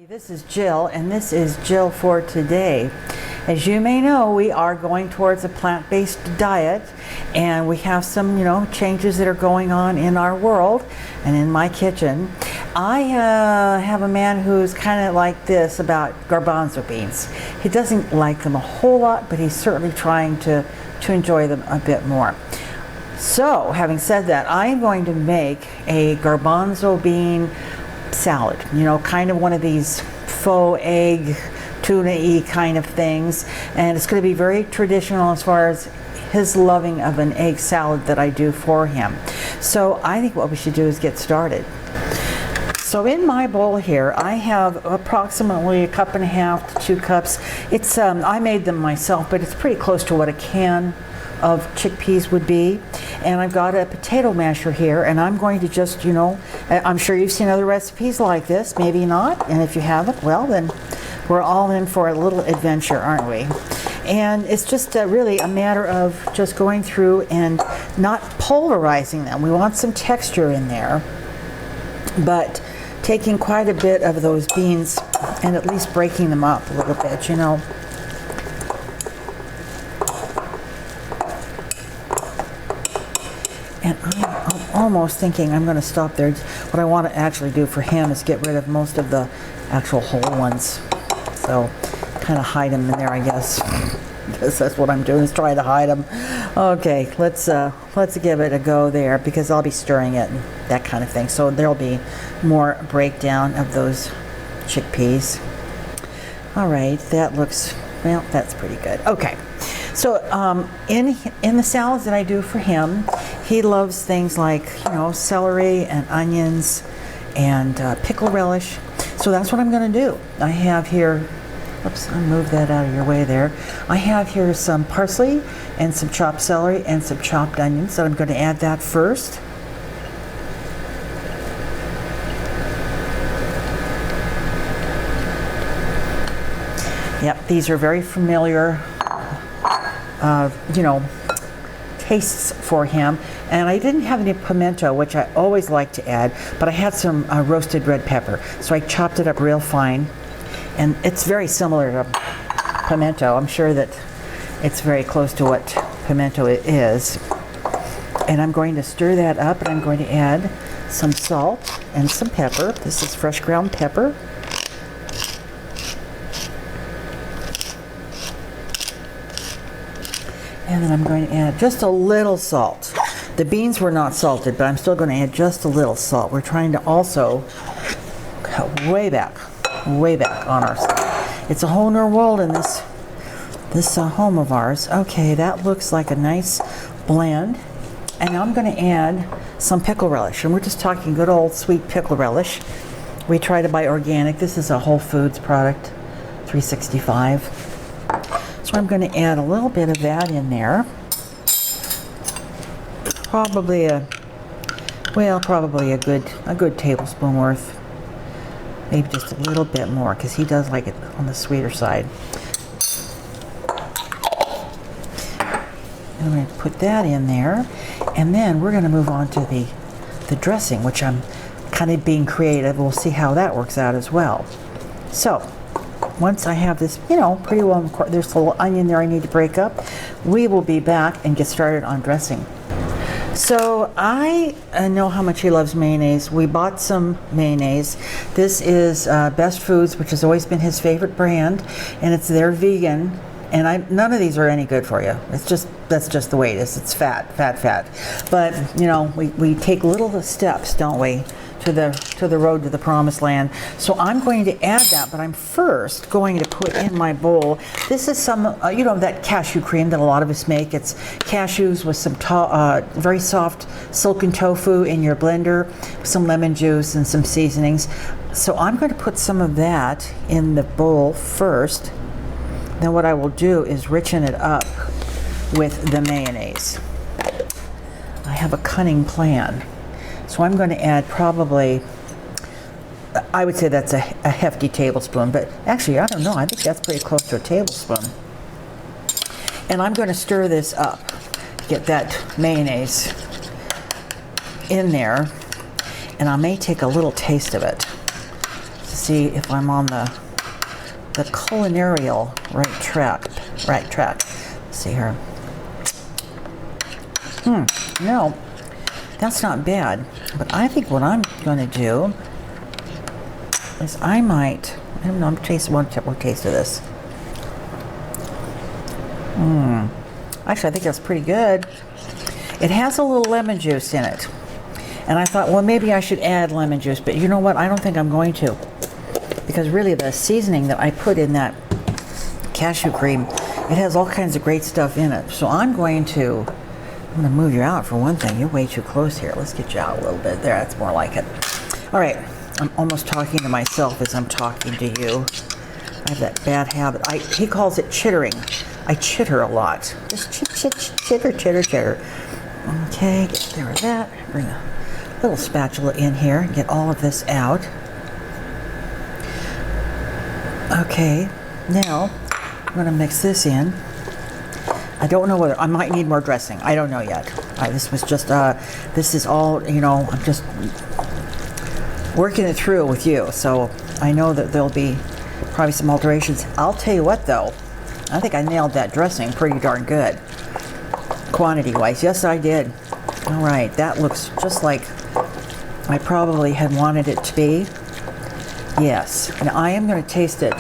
This is Jill, and this is Jill for today. As you may know, we are going towards a plant-based diet, and we have some, changes that are going on in our world and in my kitchen. I have a man who's kind of like this about garbanzo beans. He doesn't like them a whole lot, but he's certainly trying to enjoy them a bit more. So, having said that, I'm going to make a garbanzo bean salad, kind of one of these faux egg, tuna-y kind of things, and it's going to be very traditional as far as his loving of an egg salad that I do for him. So I think what we should do is get started. So in my bowl here, I have approximately 1.5 to 2 cups. It's I made them myself, but it's pretty close to what a can of chickpeas would be. And I've got a potato masher here, and I'm going to just, I'm sure you've seen other recipes like this, maybe not, and if you haven't, well then we're all in for a little adventure, aren't we? And it's just really a matter of just going through and not pulverizing them. We want some texture in there, but taking quite a bit of those beans and at least breaking them up a little bit, And I'm almost thinking I'm going to stop there. What I want to actually do for him is get rid of most of the actual whole ones. So kind of hide them in there, I guess. That's what I'm doing, is try to hide them. Okay, let's give it a go there, because I'll be stirring it and that kind of thing. So there'll be more breakdown of those chickpeas. All right, that's pretty good. Okay. So in the salads that I do for him, he loves things like, celery and onions and pickle relish. So that's what I'm going to do. I have here, oops, I'll move that out of your way there. I have here some parsley and some chopped celery and some chopped onions. So I'm going to add that first. Yep, these are very familiar tastes for him. And I didn't have any pimento, which I always like to add, but I had some roasted red pepper. So I chopped it up real fine. And it's very similar to pimento. I'm sure that it's very close to what pimento is. And I'm going to stir that up, and I'm going to add some salt and some pepper. This is fresh ground pepper. And then I'm going to add just a little salt. The beans were not salted, but I'm still going to add just a little salt. We're trying to also cut way back on our stuff. It's a whole new world in this home of ours. Okay, that looks like a nice blend. And now I'm going to add some pickle relish. And we're just talking good old sweet pickle relish. We try to buy organic. This is a Whole Foods product, $3.65. So I'm going to add a little bit of that in there. Probably a good tablespoon worth. Maybe just a little bit more, because he does like it on the sweeter side. I'm going to put that in there, and then we're going to move on to the dressing, which I'm kind of being creative. We'll see how that works out as well. So once I have this, pretty well, there's a little onion there I need to break up, we will be back and get started on dressing. So I know how much he loves mayonnaise. We bought some mayonnaise. This is Best Foods, which has always been his favorite brand, and it's their vegan. And none of these are any good for you. That's just the way it is. It's fat. But we take little steps, don't we, to the road to the promised land. So I'm going to add that, but I'm first going to put in my bowl. This is some, that cashew cream that a lot of us make. It's cashews with some very soft silken tofu in your blender, some lemon juice and some seasonings. So I'm going to put some of that in the bowl first. Then what I will do is richen it up with the mayonnaise. I have a cunning plan. So I'm going to add probably I would say that's a hefty tablespoon, but actually, I don't know. I think that's pretty close to a tablespoon. And I'm going to stir this up, get that mayonnaise in there, and I may take a little taste of it to see if I'm on the culinarial right track. Let's see here. No, that's not bad. But I think what I'm going to do is I don't know, I'm taste one taste of this. Actually, I think that's pretty good. It has a little lemon juice in it. And I thought, well, maybe I should add lemon juice, but you know what? I don't think I'm going to. Because really the seasoning that I put in that cashew cream, it has all kinds of great stuff in it. So I'm going to move you out for one thing. You're way too close here. Let's get you out a little bit. There, that's more like it. All right, I'm almost talking to myself as I'm talking to you. I have that bad habit. He calls it chittering. I chitter a lot. Just chitter. Okay, get there with that. Bring a little spatula in here and get all of this out. Okay, now I'm going to mix this in. I don't know whether I might need more dressing. I don't know yet. This was just this is all, you know, I'm just working it through with you. So I know that there'll be probably some alterations. I'll tell you what though, I think I nailed that dressing pretty darn good. Quantity wise, yes I did. All right, that looks just like I probably had wanted it to be. Yes, and I am going to taste it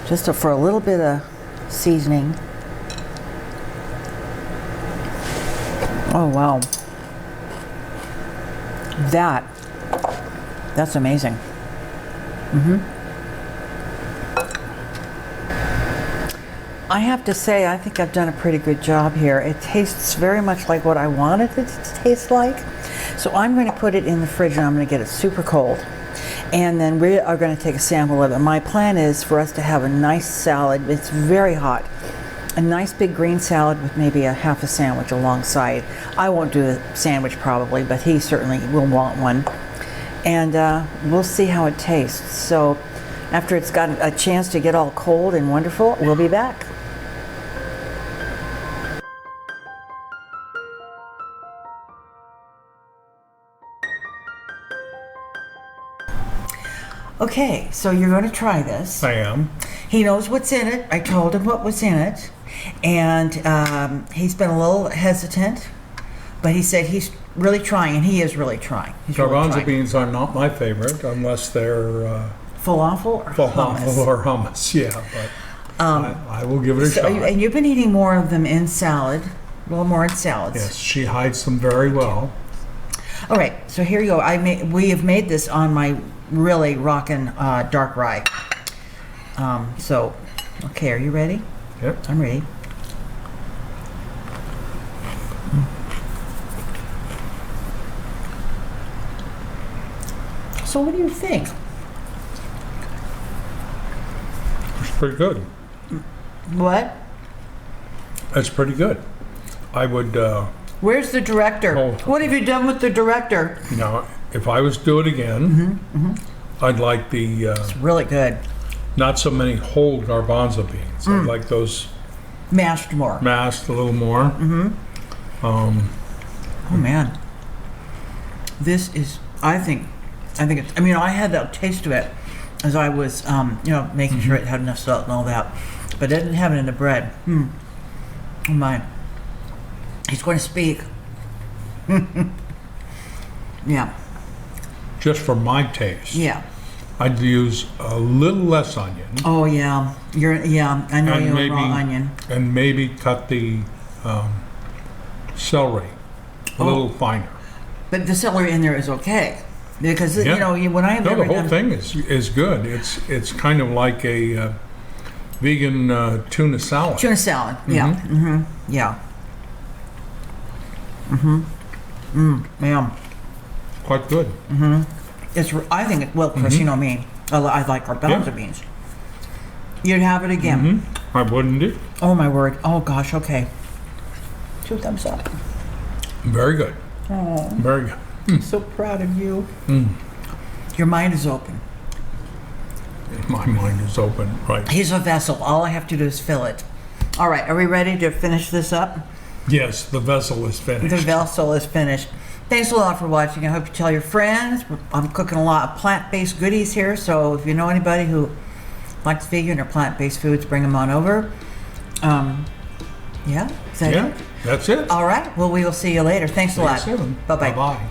just for a little bit of seasoning. Oh wow, that's amazing. I have to say, I think I've done a pretty good job here. It tastes very much like what I wanted it to taste like. So I'm going to put it in the fridge and I'm going to get it super cold. And then we are going to take a sample of it. My plan is for us to have a nice salad. It's very hot. A nice big green salad with maybe a half a sandwich alongside. I won't do the sandwich probably, but he certainly will want one. And we'll see how it tastes. So after it's got a chance to get all cold and wonderful, we'll be back. Okay, so you're going to try this. I am. He knows what's in it. I told him what was in it. And he's been a little hesitant, but he said he's really trying, and he is really trying. Garbanzo beans are not my favorite unless they're falafel or hummus. Or hummus, yeah. But I will give it a shot. And you've been eating more of them in salad, a little more in salads. Yes, she hides them very well. All right, so here you go. We have made this on my really rockin' dark rye. So, okay, are you ready? Yep. I'm ready. So what do you think? It's pretty good. What? It's pretty good. I would... Where's the director? Oh. What have you done with the director? Now, if I was to do it again, I'd like the... It's really good. not so many whole garbanzo beans. I'd like those... Mashed more. Mashed a little more. Oh man. This is, I think it's, I mean, I had that taste of it as I was, making sure it had enough salt and all that, but I didn't have it in the bread. Oh my. He's going to speak. Yeah. Just for my taste. Yeah. I'd use a little less onion. Oh yeah. I know you want raw onion. And maybe cut the celery a little finer. But the celery in there is okay. Because, when I have the whole thing is good. It's kind of like a vegan tuna salad. Tuna salad, yeah. Yeah. Ma'am. Quite good. I think, well, of course, you know me. I like garbanzo beans. You'd have it again. I wouldn't it? Oh, my word. Oh, gosh, okay. 2 thumbs up. Very good. Oh. Very good. I'm so proud of you. Your mind is open. My mind is open, right? He's a vessel. All I have to do is fill it. All right, are we ready to finish this up? Yes, the vessel is The finished. vessel is finished. Thanks a lot for watching. I hope you tell your friends. I'm cooking a lot of plant-based goodies here, so if you know anybody who likes vegan or plant-based foods, bring them on over. Yeah, is that Yeah, it? that's it. All right, well, we will see you later. Thanks a lot. See you soon. Bye-bye. Bye-bye.